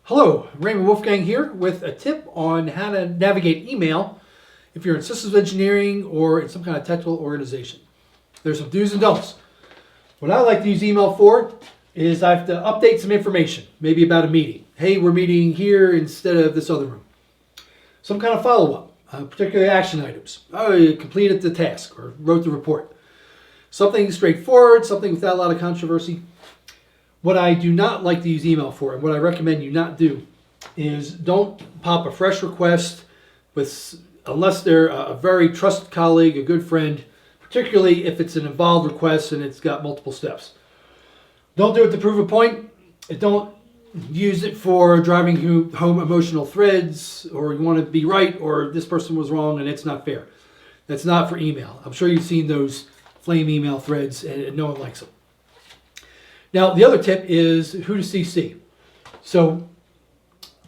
Hello, Raymond Wolfgang here with a tip on how to navigate email if you're in systems engineering or in some kind of technical organization. There's some do's and don'ts. What I like to use email for is I have to update some information, maybe about a meeting. Hey, we're meeting here instead of this other room. Some kind of follow-up, particularly action items. Oh, you completed the task or wrote the report. Something straightforward, something without a lot of controversy. What I do not like to use email for, and what I recommend you not do, is don't pop a fresh request unless they're a very trusted colleague, a good friend, particularly if it's an involved request and it's got multiple steps. Don't do it to prove a point. Don't use it for driving home emotional threads, or you want to be right, or this person was wrong and it's not fair. That's not for email. I'm sure you've seen those flame email threads and no one likes them. Now, the other tip is who to CC. So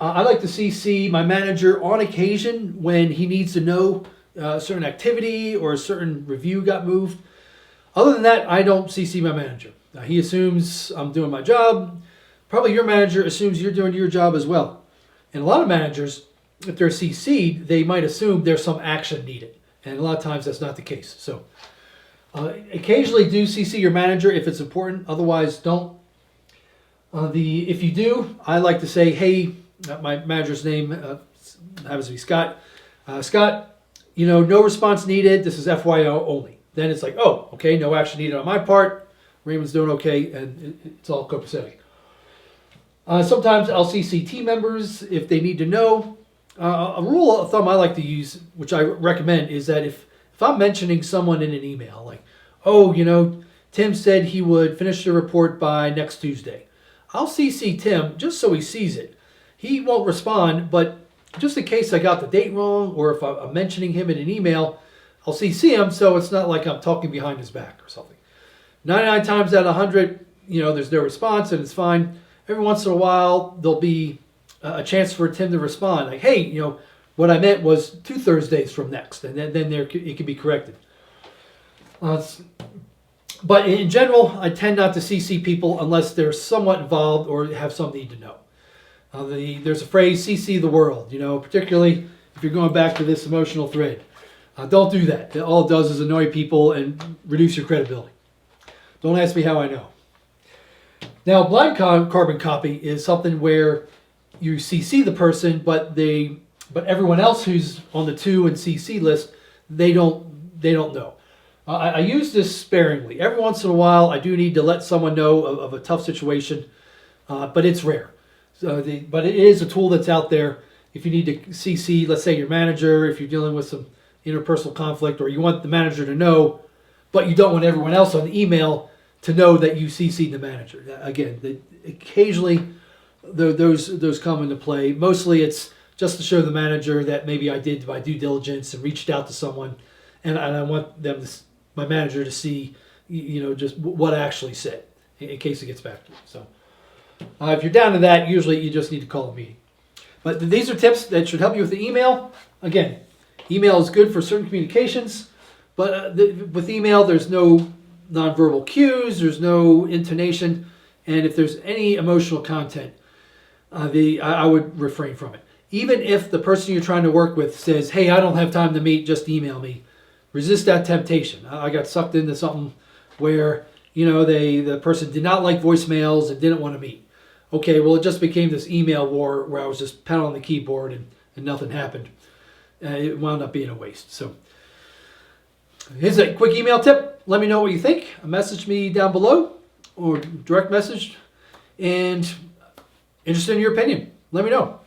I like to CC my manager on occasion when he needs to know a certain activity or a certain review got moved. Other than that, I don't CC my manager. He assumes I'm doing my job. Probably your manager assumes you're doing your job as well. And a lot of managers, if they're CC'd, they might assume there's some action needed. And a lot of times that's not the case. So occasionally do CC your manager if it's important. Otherwise, don't. If you do, I like to say, hey, my manager's name happens to be Scott. Scott, no response needed. This is FYO only. Then it's like, oh, okay, no action needed on my part. Raymond's doing okay, and it's all copacetic. Sometimes I'll CC team members if they need to know. A rule of thumb I like to use, which I recommend, is that if I'm mentioning someone in an email, like, oh, Tim said he would finish the report by next Tuesday, I'll CC Tim just so he sees it. He won't respond, but just in case I got the date wrong, or if I'm mentioning him in an email, I'll CC him so it's not like I'm talking behind his back or something. 99 times out of 100, there's no response and it's fine. Every once in a while, there'll be a chance for Tim to respond. Like, hey, what I meant was 2 Thursdays from next, and then it can be corrected. But in general, I tend not to CC people unless they're somewhat involved or have some need to know. There's a phrase, CC the world, particularly if you're going back to this emotional thread. Don't do that. All it does is annoy people and reduce your credibility. Don't ask me how I know. Now, blind carbon copy is something where you CC the person, but everyone else who's on the to and CC list, they don't know. I use this sparingly. Every once in a while, I do need to let someone know of a tough situation, but it's rare. But it is a tool that's out there. If you need to CC, let's say your manager, if you're dealing with some interpersonal conflict, or you want the manager to know, but you don't want everyone else on the email to know that you CC'd the manager. Again, occasionally those come into play. Mostly it's just to show the manager that maybe I did my due diligence and reached out to someone, and I want my manager to see, just what I actually said in case it gets back to you. So if you're down to that, usually you just need to call a meeting. But these are tips that should help you with the email. Again, email is good for certain communications, but with email, there's no nonverbal cues, there's no intonation, and if there's any emotional content, I would refrain from it. Even if the person you're trying to work with says, hey, I don't have time to meet, just email me. Resist that temptation. I got sucked into something where, the person did not like voicemails and didn't want to meet. Okay, well, it just became this email war where I was just pounding on the keyboard and nothing happened. It wound up being a waste. So here's a quick email tip. Let me know what you think. Message me down below or direct message. And interested in your opinion. Let me know.